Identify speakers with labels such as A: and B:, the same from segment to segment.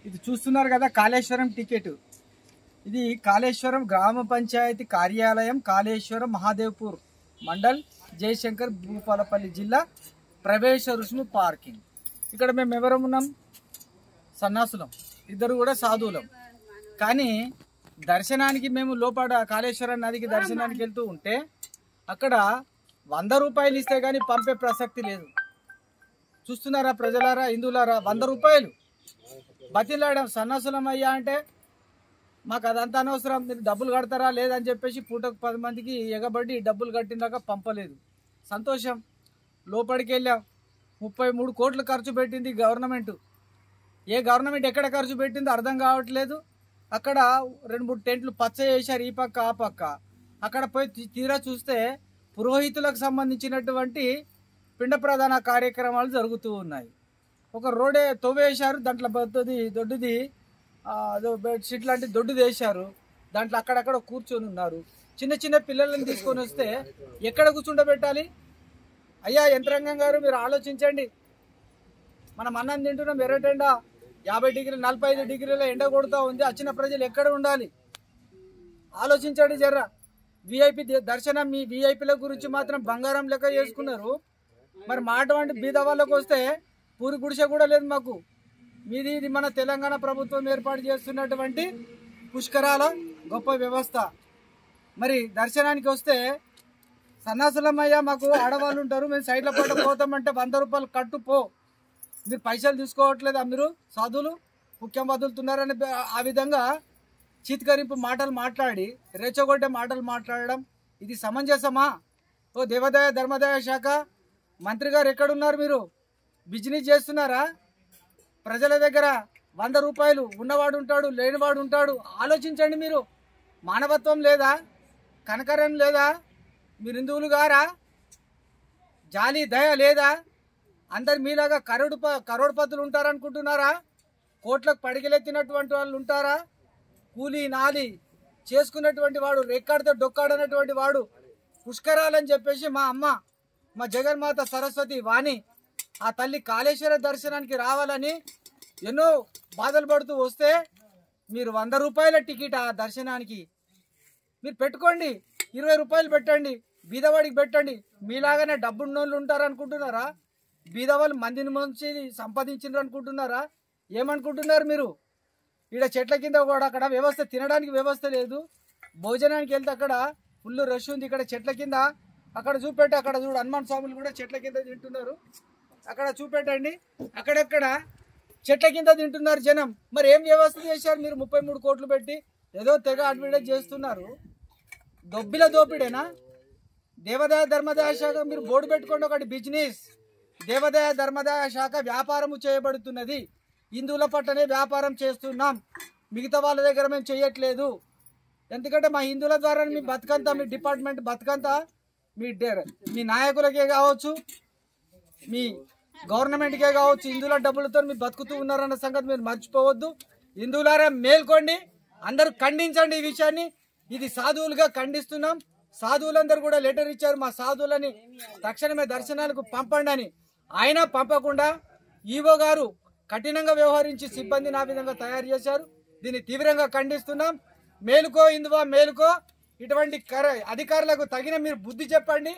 A: ఇది చూస్తున్నారు కదా కాళేశ్వరం టికెట్. ఇది కాళేశ్వరం గ్రామ పంచాయతీ కార్యాలయం, కాళేశ్వరం మహాదేవ్పూర్ మండల్, జయశంకర్, భూపాలపల్లి జిల్లా, ప్రవేశ రుసుము పార్కింగ్. ఇక్కడ మేము ఎవరం ఉన్నాం? సన్నాసులం, ఇద్దరు కూడా సాధువులం. కానీ దర్శనానికి మేము లోపల కాళేశ్వరం నదికి దర్శనానికి వెళ్తూ ఉంటే అక్కడ 100 రూపాయలు ఇస్తే కానీ పంపే ప్రసక్తి లేదు. చూస్తున్నారా ప్రజలారా, హిందువులారా? 100 రూపాయలు బతిలాడాం. సన్నాసులం అయ్యా అంటే మాకు అదంతా అనవసరం, మీరు డబ్బులు కడతారా లేదని చెప్పేసి పూటకు 10 మందికి ఎగబడి డబ్బులు కట్టినాక పంపలేదు. సంతోషం. లోపలికి వెళ్ళాం. 33 కోట్లు ఖర్చు పెట్టింది గవర్నమెంట్. ఏ గవర్నమెంట్ ఎక్కడ ఖర్చు పెట్టిందో అర్థం కావట్లేదు. అక్కడ 2-3 టెంట్లు పచ్చ చేశారు, ఈ పక్క ఆ పక్క. అక్కడ పోయి తీరా చూస్తే పురోహితులకు సంబంధించినటువంటి పిండ ప్రధాన కార్యక్రమాలు జరుగుతూ ఉన్నాయి. ఒక రోడే తవ్వేశారు, దాంట్లో దొడ్డుది బెడ్షీట్ లాంటి దొడ్డుది వేశారు. దాంట్లో అక్కడక్కడ కూర్చొని ఉన్నారు. చిన్న చిన్న పిల్లలను తీసుకొని వస్తే ఎక్కడ కూర్చుండబెట్టాలి? అయ్యా యంత్రాంగం గారు, మీరు ఆలోచించండి. మనం అన్నం తింటున్నాం, ఎర్రటెండ 50 డిగ్రీలు 45 డిగ్రీల ఎండ కొడుతూ ఉంది. వచ్చిన ప్రజలు ఎక్కడ ఉండాలి? ఆలోచించండి జర్రా. విఐపి దర్శనం, మీ విఐపీల గురించి మాత్రం బంగారం లెక్క చేసుకున్నారు. మరి మా అటువంటి బీద వాళ్ళకు వస్తే పూరి గుడిసె కూడా లేదు మాకు. ఇది మన తెలంగాణ ప్రభుత్వం ఏర్పాటు చేస్తున్నటువంటి పుష్కరాల గొప్ప వ్యవస్థ. మరి దర్శనానికి వస్తే సన్నాసులమయ్యా, మాకు ఆడవాళ్ళు ఉంటారు, మేము సైడ్ల పాట పోతామంటే 100 రూపాయలు కట్టు పో. మీరు పైసలు తీసుకోవట్లేదా? మీరు సాధువులు ముఖ్యం వదులుతున్నారని ఆ విధంగా చీత్కరింపు మాటలు మాట్లాడి, రెచ్చగొట్టే మాటలు మాట్లాడడం ఇది సమంజసమా? ఓ దేవాదాయ ధర్మాదాయ శాఖ మంత్రి గారు ఎక్కడున్నారు? మీరు బిజినెస్ చేస్తున్నారా? ప్రజల దగ్గర 100 రూపాయలు ఉన్నవాడు ఉంటాడు, లేనివాడు ఉంటాడు. ఆలోచించండి. మీరు మానవత్వం లేదా? కనకరం లేదా? మీరు హిందువులు గారా? జాలి దయ లేదా? అందరు మీలాగా కరోడ్పతులు ఉంటారనుకుంటున్నారా? కోట్లకు పడిగెలెత్తినటువంటి వాళ్ళు ఉంటారా? కూలీ నాలి చేసుకున్నటువంటి వాడు, రెక్కాడితే డొక్కాడనటువంటి వాడు పుష్కరాలని చెప్పేసి మా అమ్మ, మా జగన్మాత సరస్వతి వాణి, ఆ తల్లి కాళేశ్వర దర్శనానికి రావాలని ఎన్నో బాధలు పడుతూ వస్తే మీరు 100 రూపాయల టికెట్ ఆ దర్శనానికి మీరు పెట్టుకోండి. 20 రూపాయలు పెట్టండి, బీదవాడికి పెట్టండి. మీలాగానే డబ్బున్నోళ్ళు ఉంటారనుకుంటున్నారా? బీదవాళ్ళు మందిని మంచి సంపాదించారు అనుకుంటున్నారా? ఏమనుకుంటున్నారు మీరు? ఈడ చెట్ల కింద కూడా అక్కడ వ్యవస్థ, తినడానికి వ్యవస్థ లేదు. భోజనానికి వెళ్తే అక్కడ ఫుల్ రష్ ఉంది. ఇక్కడ చెట్ల కింద అక్కడ చూపెట్టి, అక్కడ చూడు హనుమాన్ స్వాములు కూడా చెట్ల కింద తింటున్నారు. అక్కడ చూపెట్టండి, అక్కడెక్కడ చెట్ల కింద తింటున్నారు జనం. మరి ఏం వ్యవస్థ చేశారు మీరు? 33 కోట్లు పెట్టి ఏదో తెగ అడ్వర్టైజ్ చేస్తున్నారు. దొబ్బిల దోపిడేనా? దేవాదాయ ధర్మాదాయ శాఖ మీరు బోర్డు పెట్టుకోండి, ఒకటి బిజినెస్. దేవాదాయ ధర్మాదాయ శాఖ వ్యాపారము చేయబడుతున్నది. హిందువుల పట్టనే వ్యాపారం చేస్తున్నాం, మిగతా వాళ్ళ దగ్గర మేము చేయట్లేదు. ఎందుకంటే మా హిందువుల ద్వారా మీ బతుకంతా, మీ డిపార్ట్మెంట్ బతుకంతా మీ నాయకులకే కావచ్చు, మీ గవర్నమెంట్కే కావచ్చు, హిందువుల డబ్బులతో మీరు బతుకుతూ ఉన్నారన్న సంగతి మీరు మర్చిపోవద్దు. హిందువులారా మేల్కోండి, అందరూ ఖండించండి ఈ విషయాన్ని. ఇది సాధువులుగా ఖండిస్తున్నాం. సాధువులందరూ కూడా లెటర్ ఇచ్చారు, మా సాధువులని తక్షణమే దర్శనాలకు పంపండి అని. ఆయన పంపకుండా ఈవో గారు కఠినంగా వ్యవహరించి సిబ్బందిని ఆ విధంగా తయారు చేశారు. దీన్ని తీవ్రంగా ఖండిస్తున్నాం. మేలుకో హిందువా, మేలుకో. ఇటువంటి అధికారులకు తగిన మీరు బుద్ధి చెప్పండి.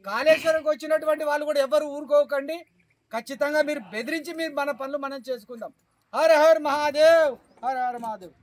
A: కాళేశ్వరంకి వచ్చినటువంటి వాళ్ళు కూడా ఎవరు ఊరుకోకండి. ఖచ్చితంగా మీరు బెదిరించి మీరు మన పనులు మనం చేసుకుందాం. హర హర్ మహాదేవ్, హర హర మహాదేవ్.